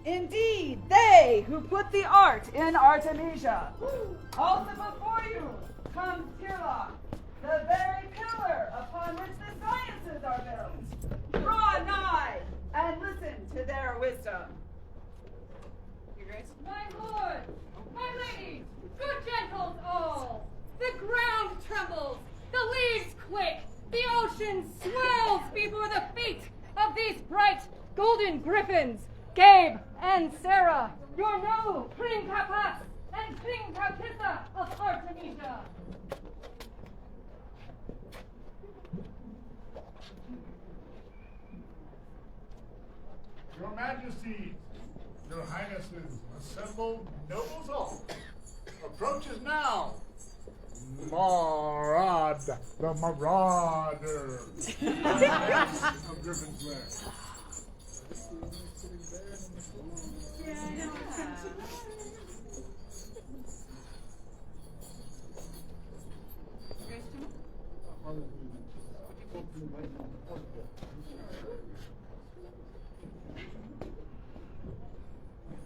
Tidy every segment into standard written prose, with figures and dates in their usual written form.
Indeed, they who put the art in Artemisia. Also before you comes Tirlock, the very pillar upon which the sciences are built. Draw nigh and listen to their wisdom. Your Grace? My lord, my ladies, good gentles all, the ground trembles, the leaves quake, the ocean swells before the feet of these bright golden griffins, Gabe and Sarah, your new Princapas and Princapissa of Artemisia. Your Majesties, Your Highnesses, assembled nobles all, approaches now Marad, the Marauder of Griffin's Lair.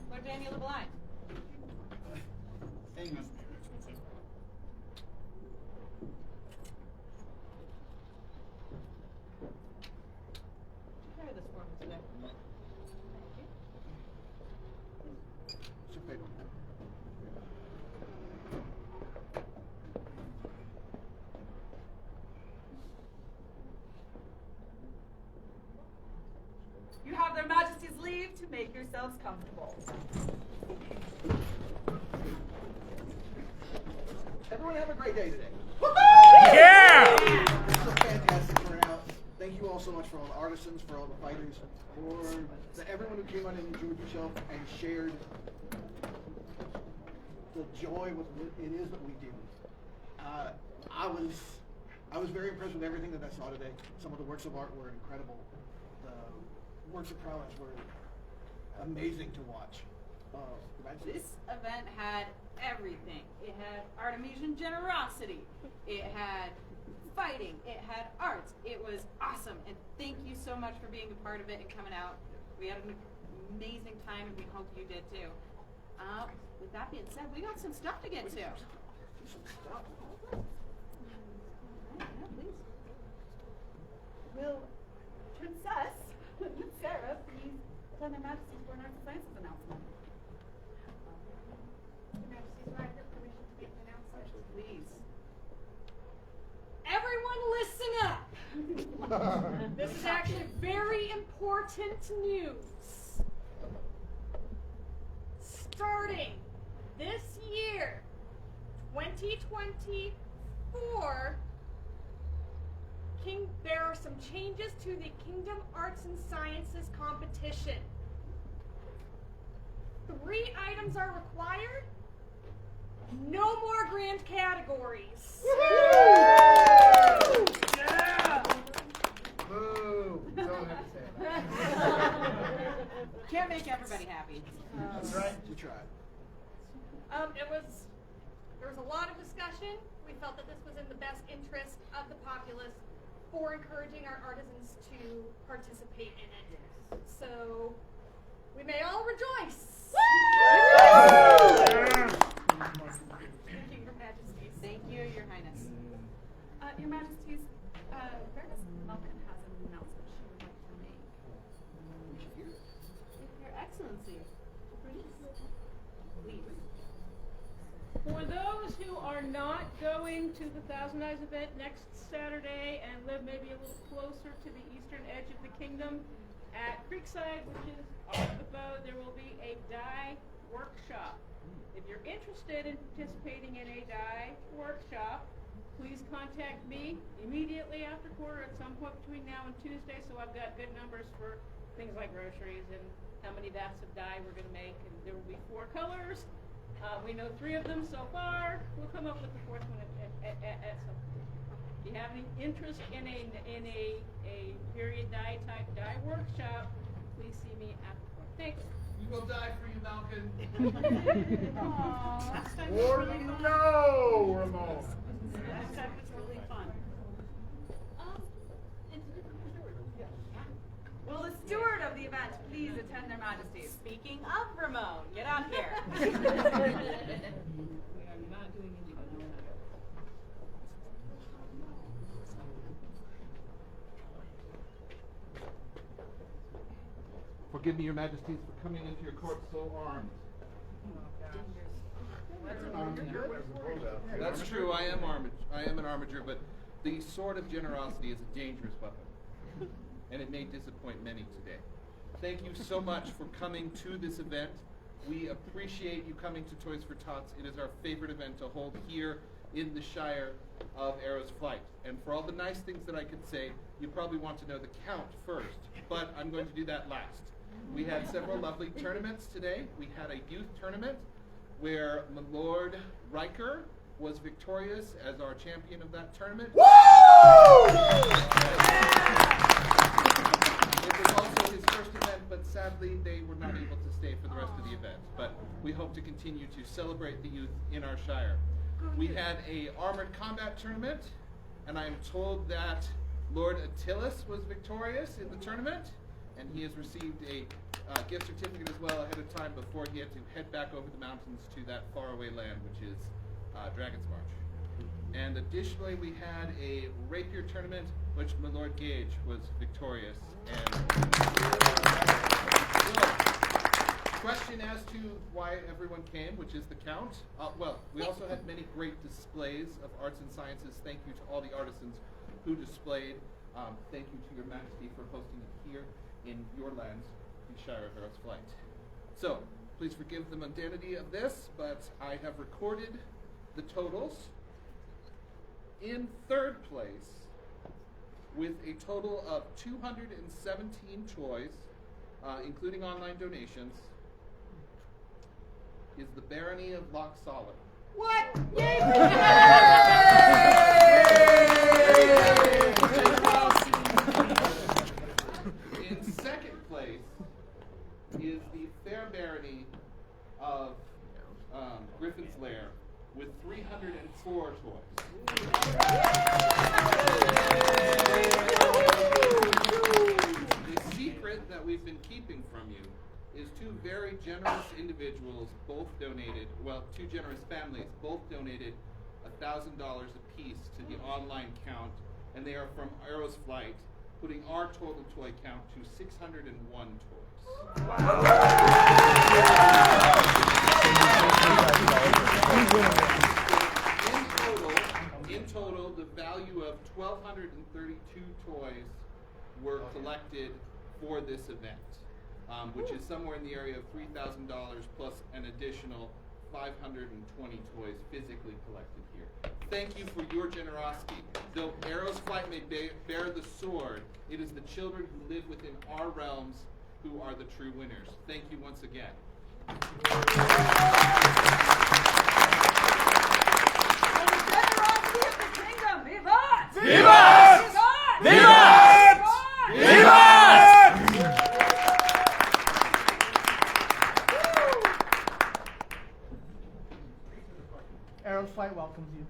Lord Daniel the Blind. Hang on. Carry this for me today. Thank you. You have their Majesty's leave to make yourselves comfortable. Everyone have a great day today. Yeah! This is a fantastic turnout. Thank you all so much for all the artisans, for all the fighters, for everyone who came out and enjoyed yourself and shared the joy with what it is that we do. I was very impressed with everything that I saw today. Some of the works of art were incredible. The works of prowess were amazing to watch. This event had everything. It had Artemisian generosity. It had fighting. It had art. It was awesome. And thank you so much for being a part of it and coming out. We had an amazing time, and we hope you did too. With that being said, we got some stuff to get to. Yeah, please. Will Princess Sarah please tell their Majesties for an Arts and Sciences announcement? Your Majesty's right, your permission to make an announcement. Please. Everyone listen up! This is actually very important news. Starting this year, 2024, there are some changes to the Kingdom Arts and Sciences competition. 3 items are required. No more grand categories. Yeah! Boo! Don't have to say that. Can't make everybody happy. That's right. You tried. There was a lot of discussion. We felt that this was in the best interest of the populace for encouraging our artisans to participate in it. So we may all rejoice. Thank you, Your Majesties. Thank you, Your Highness. Your Majesties, Baroness Malkin has an announcement she would like to make. Your Excellency. Please. For those who are not going to the Thousand Eyes event next Saturday and live maybe a little closer to the eastern edge of the kingdom, at Creekside, which is off the boat, there will be a dye workshop. If you're interested in participating in a dye workshop, please contact me immediately after quarter at some point between now and Tuesday, so I've got good numbers for things like groceries and how many vats of dye we're going to make. And there will be 4 colors. We know 3 of them so far. We'll come up with the 4th one at some point. If you have any interest in a period dye type dye workshop, please see me after quarter. Thanks. We will die for you, Malcolm. Or no, Ramon. That time was really fun. Will the steward of the event please Majesties attend their Majesties. Speaking of Ramon, get up here. We are not doing any of that. Forgive me, your majesties, for coming into your court so armed. That's true, I am armed. I am an armiger, but the sword of generosity is a dangerous weapon, and it may disappoint many today. Thank you so much for coming to this event. We appreciate you coming to Toys for Tots. It is our favorite event to hold here in the Shire of Arrow's Flight. And for all the nice things that I could say, you probably want to know the count first, but I'm going to do that last. We had several lovely tournaments today. We had a youth tournament where my Lord Riker was victorious as our champion of that tournament. Woo! It was also his first event, but sadly they were not able to stay for the rest of the event. But we hope to continue to celebrate the youth in our Shire. We had a armored combat tournament, and I am told that Lord Attilas was victorious in the tournament, and he has received a gift certificate as well ahead of time before he had to head back over the mountains to that faraway land, which is Dragon's March. And additionally, we had a rapier tournament, which my Lord Gage was victorious. And so, question as to why everyone came, which is the count. Well, we also had many great displays of arts and sciences. Thank you to all the artisans who displayed. Thank you to your Majesty for hosting it here in your lands, the Shire of Arrow's Flight. So, please forgive the mundanity of this, but I have recorded the totals. In third place, with a total of 217 toys, including online donations, is the Barony of Loch Solid. What? Yay! In second place is the Fair Barony of Griffin's Lair with 304 toys. The secret that we've been keeping from you is two very generous individuals both donated, well, two generous families both donated $1,000 apiece to the online count, and they are from Arrow's Flight, putting our total toy count to 601 toys. In total, the value of 1,232 toys were collected for this event, which is somewhere in the area of $3,000 plus an additional 520 toys physically collected here. Thank you for your generosity. Though Arrow's Flight may bear the sword, it is the children who live within our realms who are the true winners. Thank you once again. Vivat! Vivat! Vivat! Vivat! Arrow's Flight welcomes you.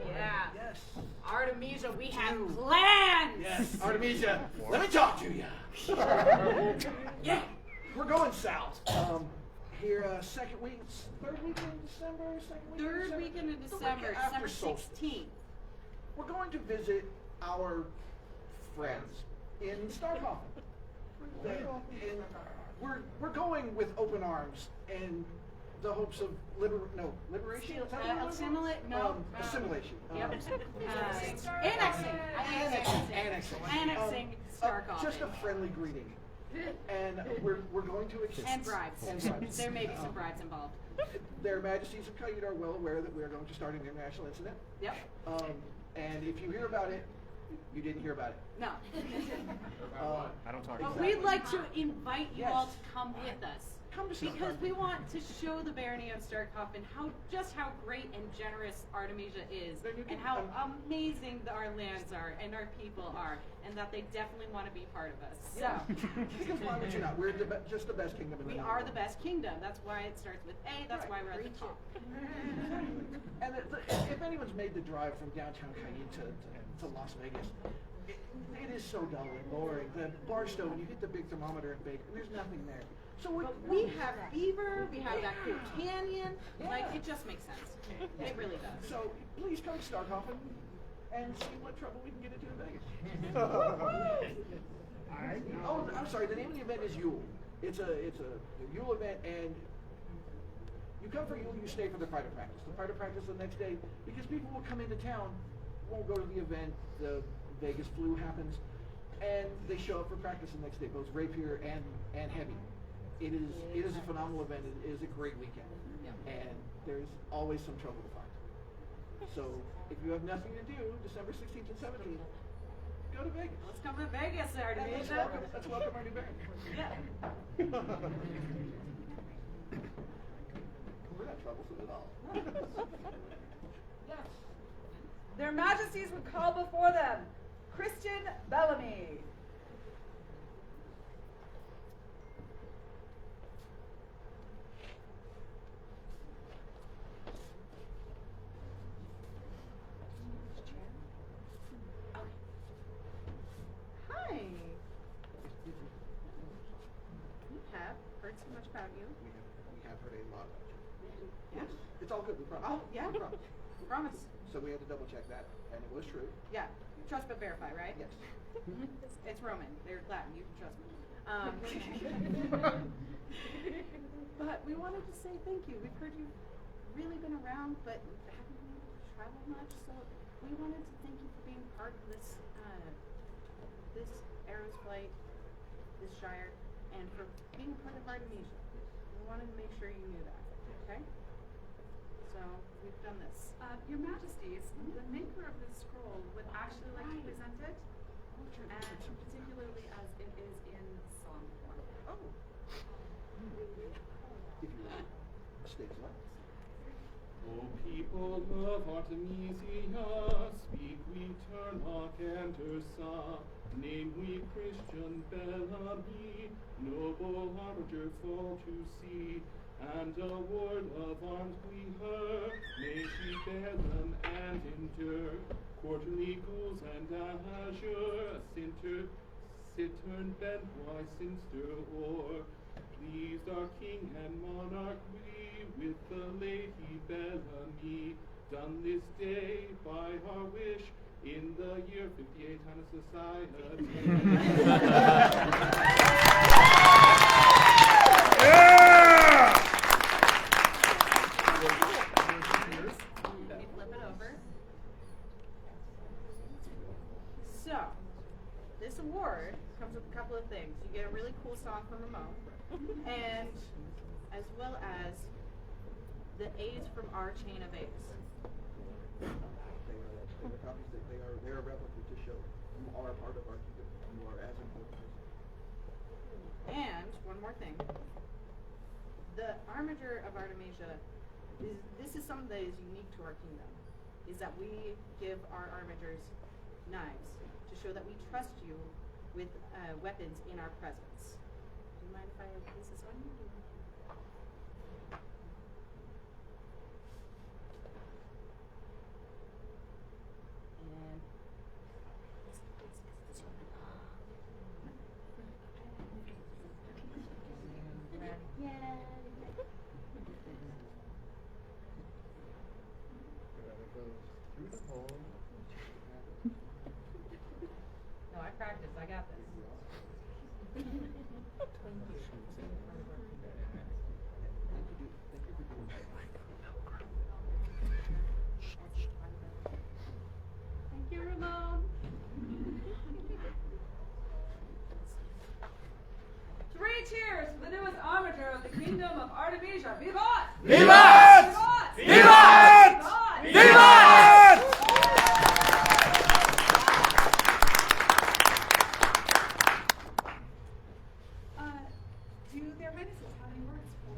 Yeah. Yes. Artemisia, we have plans! Yes, Artemisia, let me talk to you. Yeah, we're going south. Here, third week in December, Third weekend of December, December 16th. We're going to visit our friends in Starcoffin. We're going with open arms and the hopes of liberation. Is that what it was? Assimilation. Yep. Annexing Starcoffin. Just a friendly greeting. And we're going to accept. And bribes. There may be some bribes involved. Their Majesties of Kayut are well aware that we are going to start an international incident. Yep. And if you hear about it, you didn't hear about it. No. I don't talk But we'd like to invite you all to come with us. Come to Because Starcoffin. we want to show the Barony of Starcoffin how great and generous Artemisia is, and how amazing our lands are and our people are, and that they definitely want to be part of us. So Because why would you not? We're just the best kingdom in the we world. are the best kingdom. That's why it starts with A. That's why we're at the top. And if anyone's made the drive from downtown Kayut to Las Vegas, it is so dull and boring. The Barstow, you hit the big thermometer and bake, and there's nothing there. So We have beaver, we have that cool canyon. Like, it just makes sense. It really does. So please come to Starkhofen and see what trouble we can get into in Vegas. Oh, I'm sorry. The name of the event is Yule. It's a Yule event, and you come for Yule, you stay for the fighter practice. The fighter practice the next day, because people will come into town, won't go to the event. The Vegas flu happens, and they show up for practice the next day, both rapier and heavy. It is a phenomenal event. It is a great weekend, and there's always some trouble to find. So if you have nothing to do, December 16th and 17th, go to Vegas. Let's come to Vegas, Artemisia. Let's welcome our new band. Yeah. We're not troublesome at all. Yes. Their Majesties would call before them Christian Bellamy. Hi. We have heard so much about you. We have heard a lot about you. Yeah. It's all good. We promise. Oh, yeah. We promise. Promise. So we had to double check that, and it was true. Yeah. Trust but verify, right? Yes. It's Roman. They're Latin. You can trust me. But we wanted to say thank you. We've heard you've really been around, but haven't been able to travel much. So we wanted to thank you for being part of this this Arrow's flight, this Shire, and for being part of Artemisia. We wanted to make sure you knew that. Okay. So we've done this. Your Majesties, the maker of this scroll would actually like to present it, and particularly as it is in song form. Oh. If you want, stage left. O people of Artemisia, speak we, turn, knock, enter, saw. Name we Christian Bellamy, noble harbinger fall to see. And a word of arms we heard, may she bear them and endure. Quarterly gules and azure, cittern bent, why sinster o'er. Pleased our king and monarch we, with the lady Bellamy, done this day by our wish, in the year 58 Hannah Society. Flip it over. So, this award comes with a couple of things. You get a really cool song from Ramon, and as well as the A's from our chain of A's. They are copies. They are replicas to show you are part of our kingdom. You are as important as. And one more thing. The armiger of Artemisia this is something that is unique to our kingdom, is that we give our armigers knives to show that we trust you with weapons in our presence. Do you mind if I place this on you? And Through the hole. no, I practiced. I got this. Thank you, Ramon. Three cheers for the newest armiger of the kingdom of Artemisia. Vivat! Vivat! Vivat! Vivat! Do their highnesses have any words for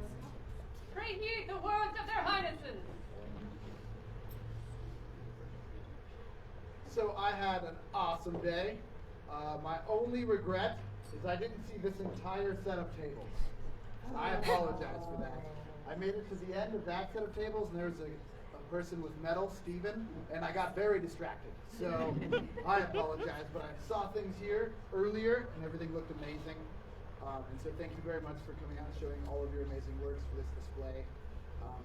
Pray heed the words of their highnesses. So I had an awesome day. My only regret is I didn't see this entire set of tables. I apologize for that. I made it to the end of that set of tables, and there's a person with metal, Steven, and I got very distracted. So I apologize, but I saw things here earlier, and everything looked amazing. And so thank you very much for coming out and showing all of your amazing works for this display.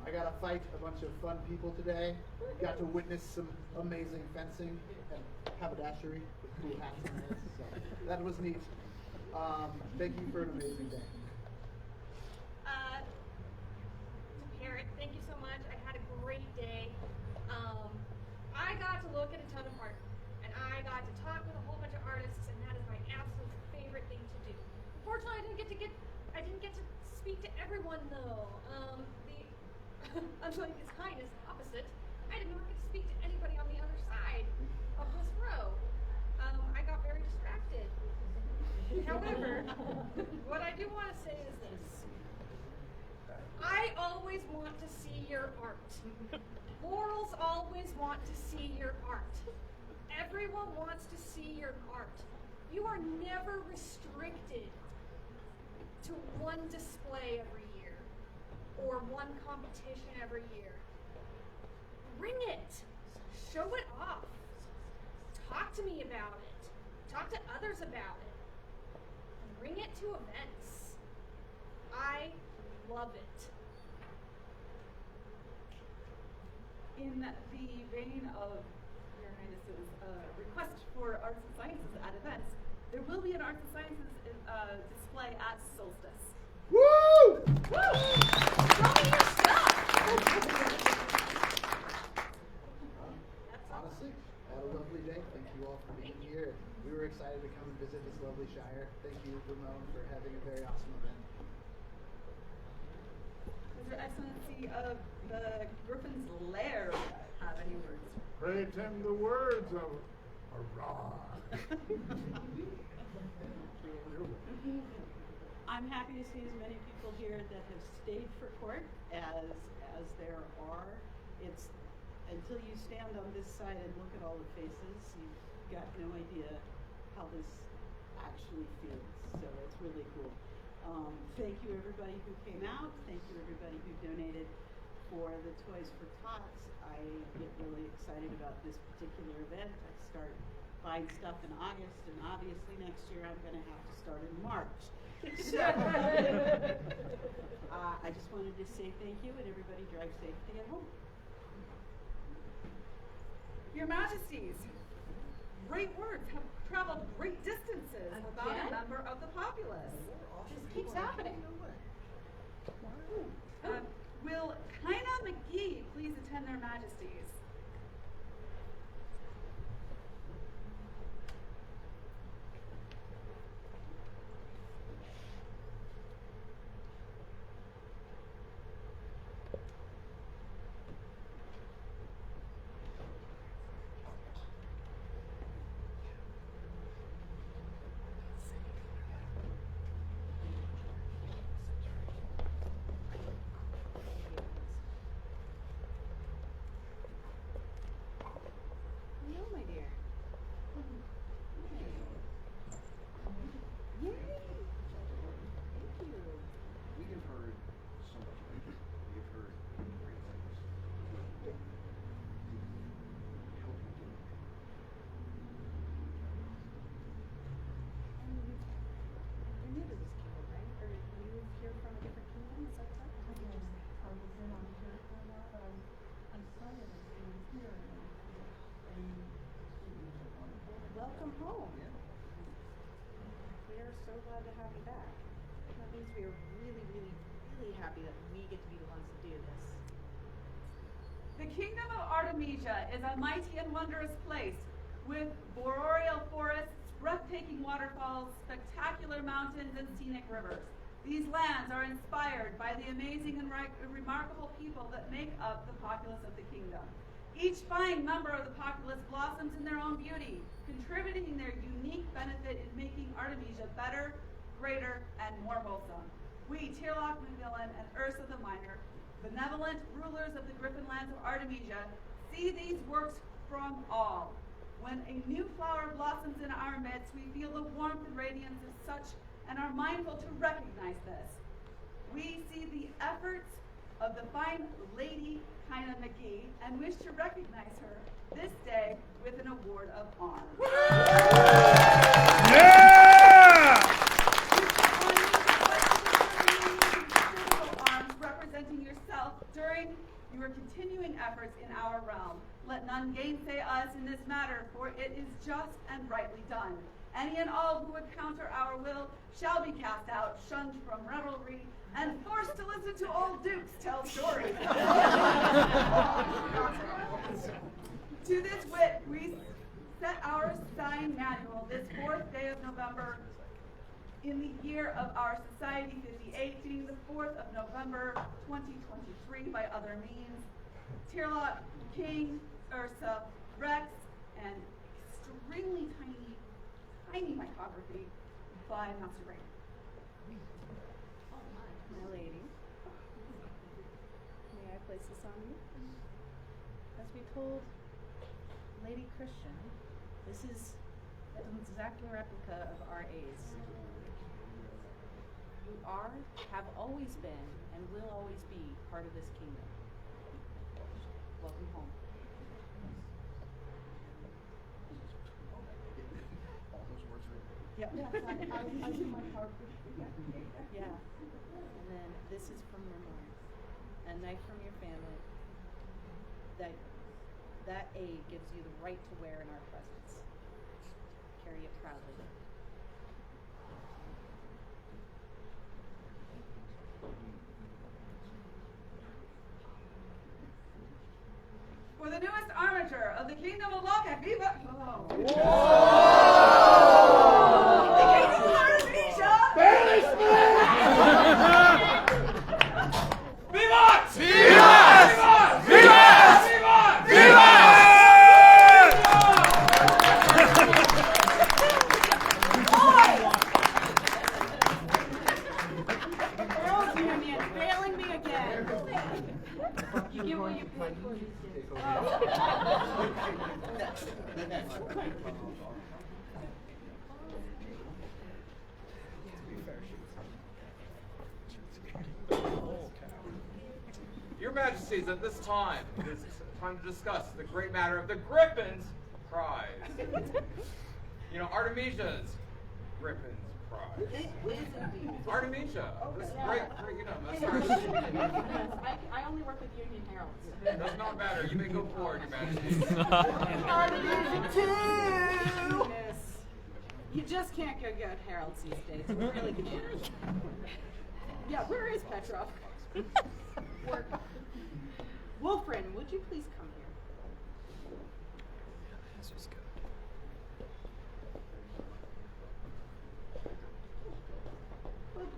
I got to fight a bunch of fun people today. Got to witness some amazing fencing and haberdashery with cool hats on this. So that was neat. Thank you for an amazing day. Parrot, thank you so much. I had a great day. I got to look at a ton of art, and I got to talk with a whole bunch of artists, and that is my absolute favorite thing to do. Unfortunately, I didn't get to speak to everyone though. Until his kindness opposite, I did not get to speak to anybody on the other side of this row. I got very distracted. However, what I do want to say is this. I always want to see your art. Mortals always want to see your art. Everyone wants to see your art. You are never restricted to one display every year or one competition every year. Bring it. Show it off. Talk to me about it. Talk to others about it. Bring it to events. I love it. In the vein of Your Highness's request for arts and sciences at events, there will be an arts and sciences display at Solstice. Woo! Woo! Show me your stuff! Honestly, had a lovely day. Thank you all for being here. We were excited to come and visit this lovely Shire. Thank you, Ramon, for having a very awesome event. Does Your Excellency of the Griffin's Lair have any words? Pray tend the words of hurrah. I'm happy to see as many people here that have stayed for court as there are. It's until you stand on this side and look at all the faces, you've got no idea how this actually feels. So it's really cool. Thank you everybody who came out. Thank you everybody who donated for the Toys for Tots. I get really excited about this particular event. I start buying stuff in August, and obviously next year I'm going to have to start in March. So I just wanted to say thank you, and everybody drive safely at home. Your Majesties, great words have traveled great distances about a member of the populace. This keeps happening. Will Kaina McGee please attend their Majesties? Hello, my dear. Yay! Thank you. We have heard so much about you. We have heard great things. We hope you do. You're new to this kingdom, right? Or you here from a different kingdom? Is that correct? Yes, I was in on here for a while, but I'm sorry that I was here and Welcome home. We are so glad to have you back. That means we are really, really, really happy that we get to be the ones to do this. The kingdom of Artemisia is a mighty and wondrous place with boreal forests, breathtaking waterfalls, spectacular mountains, and scenic rivers. These lands are inspired by the amazing and remarkable people that make up the populace of the kingdom. Each fine member of the populace blossoms in their own beauty, contributing their unique benefit in making Artemisia better, greater, and more wholesome. We, Tirlock Macmillan and Ursa the Minor, benevolent rulers of the Griffin lands of Artemisia, see these works from all. When a new flower blossoms in our midst, we feel the warmth and radiance of such and are mindful to recognize this. We see the efforts of the fine Lady Kyna McGee and wish to recognize her this day with an award of honor. Yeah! Arms representing yourself during your continuing efforts in our realm. Let none gainsay us in this matter, for it is just and rightly done. Any and all who would counter our will shall be cast out, shunned from revelry, and forced to listen to old dukes tell stories. To this wit, we set our sign manual this 4th day of November in the year of our Society 58, being the 4th of November, 2023, by other means. Tyrlot, King, Ursa, Rex, and extremely tiny micrography by Master Brain. My lady, may I place this on you? As we told Lady Christian, this is an exact replica of our A's. You are, have always been, and will always be part of this kingdom. Welcome home. Yep. Yes, I do my part. Yeah. And then this is from your mom. A knife from your family. That A gives you the right to wear in our presence. Carry it proudly. For the newest armature of the Kingdom of Locke, Viva! Oh. The Kingdom of Artemisia! Vivat! Vivat! Vivat! Vivat! Girls Union failing me again. You get what you pay for these days. Your Majesties, at this time, it is time to discuss the great matter of the Griffin's Prize. You know, Artemisia's Griffin's Prize. Artemisia, this great, you know, that's I only work with Union Heralds. does not matter. You may go forward, Your Majesties. Yes. You just can't go get heralds these days. You really can't. Yeah, where is Petrov? Work. Wolfrin, would you please come here?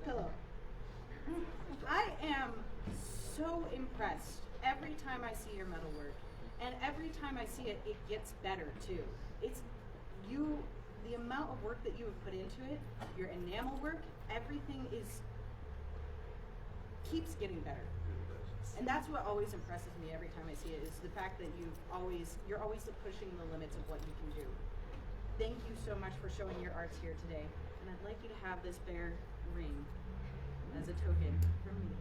Pillow. I am so impressed every time I see your metalwork, and every time I see it, it gets better too. It's you, the amount of work that you have put into it, your enamel work, everything keeps getting better. And that's what always impresses me every time I see it, is the fact that you're always pushing the limits of what you can do. Thank you so much for showing your arts here today, and I'd like you to have this bear ring as a token from me.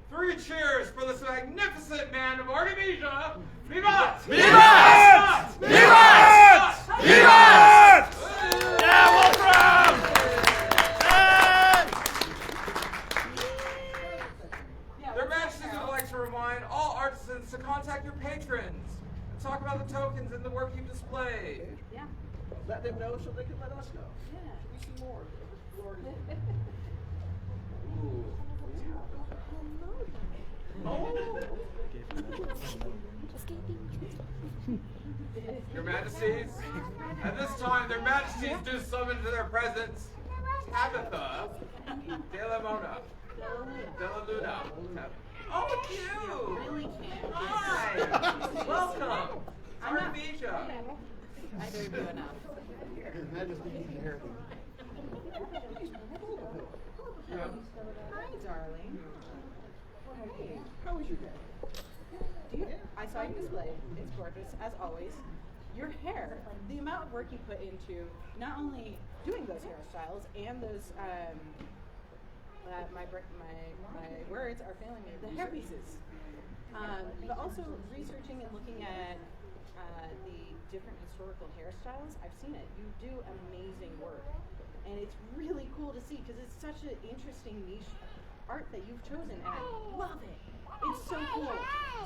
Three cheers for this magnificent man of Artemisia! Vivat! Vivat! Vivat! Vivat! Yeah, Wolfram! Their Majesties would like to remind all artisans to contact your patrons and talk about the tokens and the work you display. Yeah. Let them know so they can let us know. Yeah. We see more of this glory. Ooh. Your Majesties, at this time, their Majesties do summon to their presence Tabitha de la Mona. De la Luna. Oh, you! Really can't. Hi! Welcome! Artemisia! I know you enough. His Majesty needs to hear them. Hi, darling. Hey. How was your day? I saw you display. It's gorgeous, as always. Your hair, the amount of work you put into not only doing those hairstyles and those my words are failing me. The hairpieces, but also researching and looking at the different historical hairstyles. I've seen it. You do amazing work, and it's really cool to see because it's such an interesting niche art that you've chosen, and I love it. It's so cool.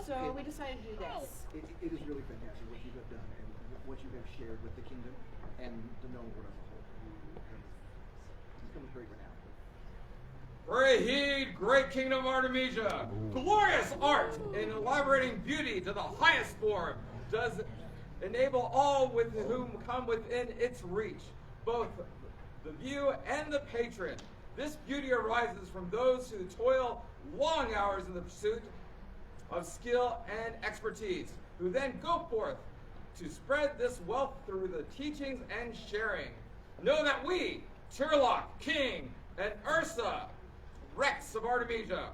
So we decided to do this. It is really fantastic what you have done and what you have shared with the kingdom and the known world as a whole. It's come with great renown. Pray heed, great kingdom of Artemisia. Glorious art in elaborating beauty to the highest form does enable all with whom come within its reach, both the view and the patron. This beauty arises from those who toil long hours in the pursuit of skill and expertise, who then go forth to spread this wealth through the teachings and sharing. Know that we, Turlock, King, and Ursa, Rex of Artemisia,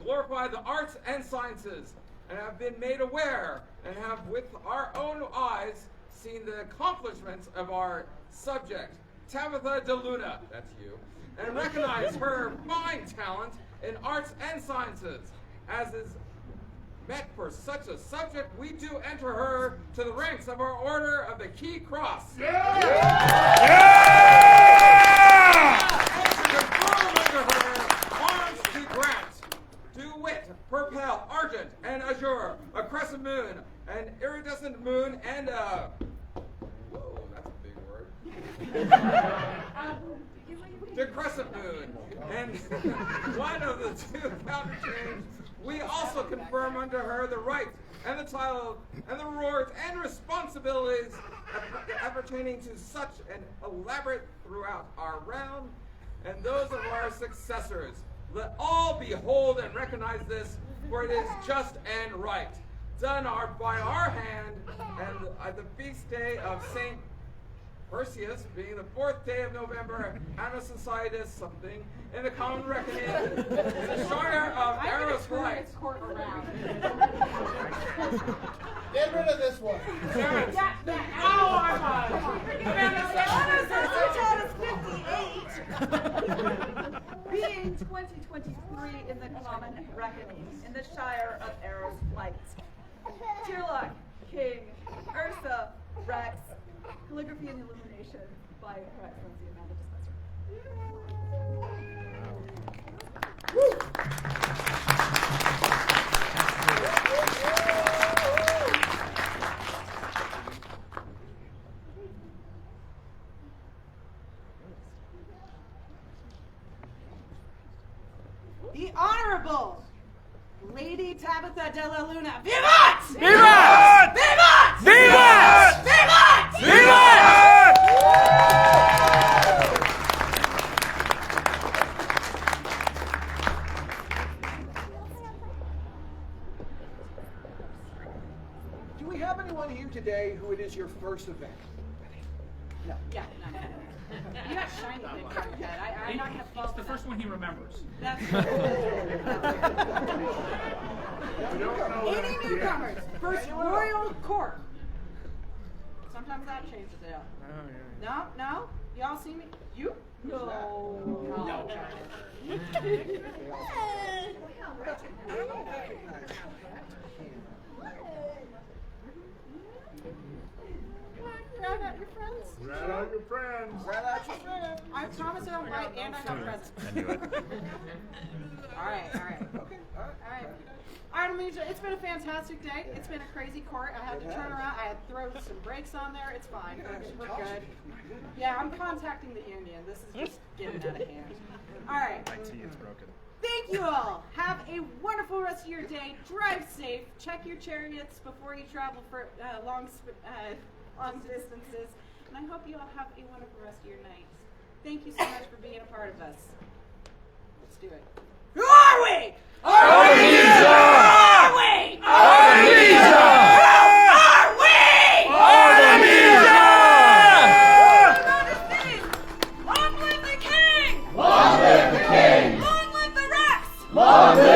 glorify the arts and sciences, and have been made aware and have with our own eyes seen the accomplishments of our subject, Tabitha de Luna, that's you, and recognize her fine talent in arts and sciences. As is met for such a subject, we do enter her to the ranks of our Order of the Key Cross. Yeah! And to confirm unto her arms to grant, to wit, purple, argent, and azure, a crescent moon, an iridescent moon, and a... Whoa, that's a big word. The crescent moon, and one of the two counterchange. We also confirm unto her the right and the title and the rewards and responsibilities appertaining to such an elaborate throughout our realm and those of our successors. Let all behold and recognize this, for it is just and right. Done by our hand, and at the feast day of Saint Perseus, being the 4th day of November, Annus Societas something, in the common reckoning, the Shire of Eros Light. Get rid of this one. Being 2023 in the common reckoning, in the Shire of Eros Light. Tirlock, King, Ursa, Rex, calligraphy and illumination by Her Excellency Amanda The Honorable Lady Tabitha de la Luna. Vivat! Vivat! Vivat! Vivat! Vivat! Vivat! Do we have anyone here today who it is your first event? No. Yeah, no. You got shiny things on your head. I'm not going to fall It's the for first one he remembers. that. Any newcomers? First Royal Court. Sometimes that changes it up. No, no? Y'all see me? You? No. No. Grab out your friends. Rat out your friends. Grab out your friends. I promise I don't bite and I have presents. I knew it. All right. Okay. All right. Artemisia, it's been a fantastic day. It's been a crazy court. I had to turn around. I had to throw some brakes on there. It's fine. We're good. Yeah, I'm contacting the union. This is just getting out of hand. All right. My tea is broken. Thank you all. Have a wonderful rest of your day. Drive safe. Check your chariots before you travel for long distances. And I hope you all have a wonderful rest of your night. Thank you so much for being a part of us. Let's do it. Who are we? Artemisia! Who are we? Artemisia! Who are we? Artemisia! Long live the king! Long live the king! Long live the Rex! Long live